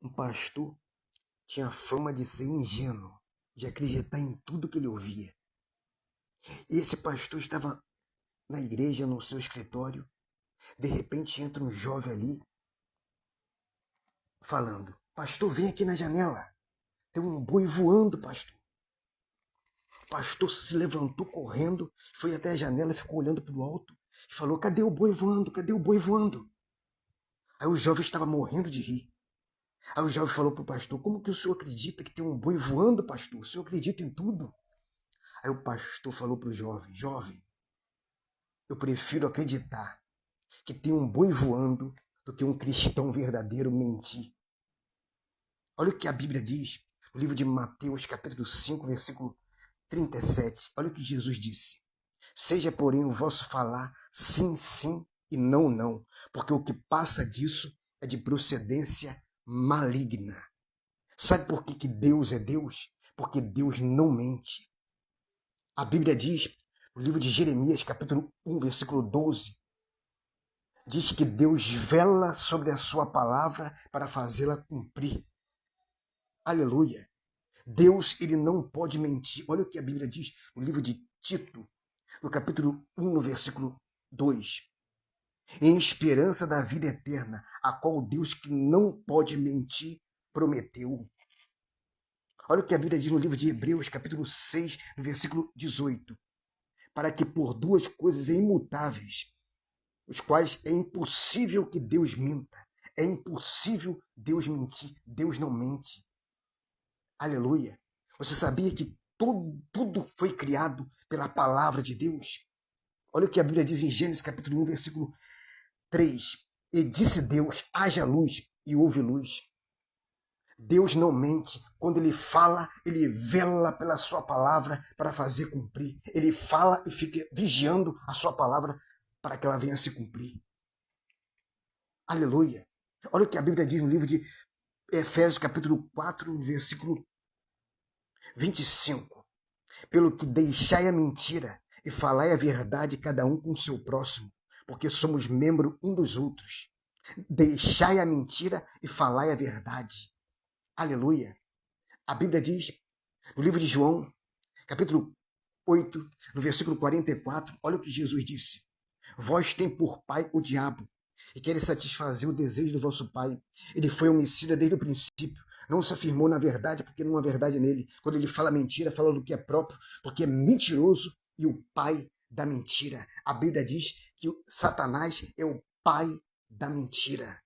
Um pastor tinha fama de ser ingênuo, de acreditar em tudo que ele ouvia. E esse pastor estava na igreja, no seu escritório. De repente entra um jovem ali, falando: "Pastor, vem aqui na janela. Tem um boi voando, pastor." O pastor se levantou correndo, foi até a janela, ficou olhando para o alto e falou: "Cadê o boi voando? Cadê o boi voando?" Aí o jovem estava morrendo de rir. Aí o jovem falou para o pastor: "Como que o senhor acredita que tem um boi voando, pastor? O senhor acredita em tudo?" Aí o pastor falou para o jovem: "Jovem, eu prefiro acreditar que tem um boi voando do que um cristão verdadeiro mentir." Olha o que a Bíblia diz no livro de Mateus, capítulo 5, versículo 37. Olha o que Jesus disse: "Seja, porém, o vosso falar sim, sim e não, não, porque o que passa disso é de procedência maligna." Sabe por que Deus é Deus? Porque Deus não mente. A Bíblia diz, no livro de Jeremias, capítulo 1, versículo 12, diz que Deus vela sobre a sua palavra para fazê-la cumprir. Aleluia. Deus, ele não pode mentir. Olha o que a Bíblia diz no livro de Tito, no capítulo 1, no versículo 2. Em esperança da vida eterna, a qual Deus, que não pode mentir, prometeu. Olha o que a Bíblia diz no livro de Hebreus, capítulo 6, no versículo 18. Para que por duas coisas imutáveis, os quais é impossível que Deus minta. É impossível Deus mentir. Deus não mente. Aleluia. Você sabia que tudo foi criado pela palavra de Deus? Olha o que a Bíblia diz em Gênesis capítulo 1, versículo 3. E disse Deus: haja luz, e houve luz. Deus não mente. Quando ele fala, ele vela pela sua palavra para fazer cumprir. Ele fala e fica vigiando a sua palavra para que ela venha se cumprir. Aleluia. Olha o que a Bíblia diz no livro de Efésios capítulo 4, versículo 25. Pelo que deixai a mentira e falai a verdade cada um com o seu próximo, porque somos membros um dos outros. Deixai a mentira e falai a verdade. Aleluia. A Bíblia diz, no livro de João, capítulo 8, no versículo 44, olha o que Jesus disse: "Vós tem por pai o diabo, e quer satisfazer o desejo do vosso pai. Ele foi homicida desde o princípio, não se afirmou na verdade, porque não há verdade nele. Quando ele fala mentira, fala do que é próprio, porque é mentiroso e o pai da mentira." A Bíblia diz que o Satanás é o pai da mentira.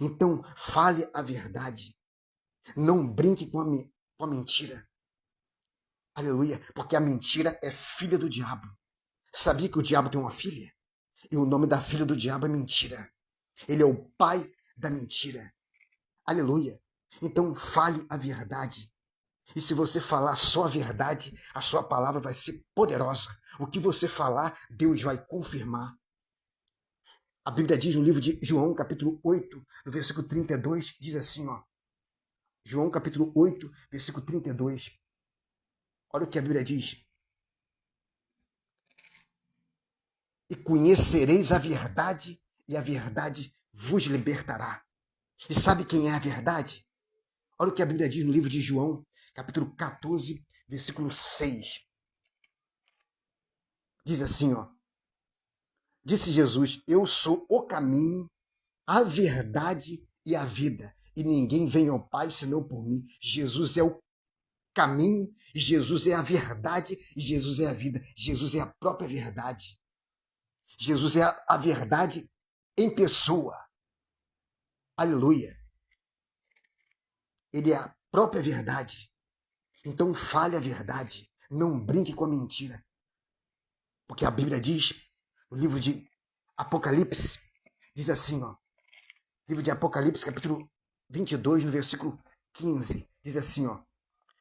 Então, fale a verdade. Não brinque com a mentira. Aleluia, porque a mentira é filha do diabo. Sabia que o diabo tem uma filha? E o nome da filha do diabo é mentira. Ele é o pai da mentira. Aleluia. Então fale a verdade. E se você falar só a verdade, a sua palavra vai ser poderosa. O que você falar, Deus vai confirmar. A Bíblia diz no livro de João, capítulo 8, no versículo 32, diz assim, ó. João, capítulo 8, versículo 32. Olha o que a Bíblia diz. "E conhecereis a verdade, e a verdade vos libertará." E sabe quem é a verdade? Olha o que a Bíblia diz no livro de João, capítulo 14, versículo 6. Diz assim, ó. Disse Jesus: "Eu sou o caminho, a verdade e a vida. E ninguém vem ao Pai senão por mim." Jesus é o caminho, Jesus é a verdade e Jesus é a vida. Jesus é a própria verdade. Jesus é a verdade em pessoa. Aleluia. Ele é a própria verdade. Então fale a verdade. Não brinque com a mentira. Porque a Bíblia diz, no livro de Apocalipse, diz assim, ó. Livro de Apocalipse, capítulo 22, no versículo 15. Diz assim, ó.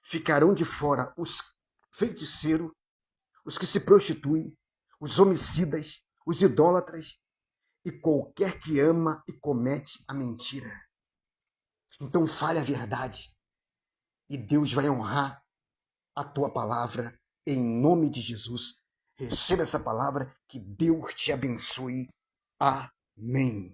"Ficarão de fora os feiticeiros, os que se prostituem, os homicidas, os idólatras e qualquer que ama e comete a mentira." Então fale a verdade e Deus vai honrar a tua palavra em nome de Jesus. Receba essa palavra, que Deus te abençoe. Amém.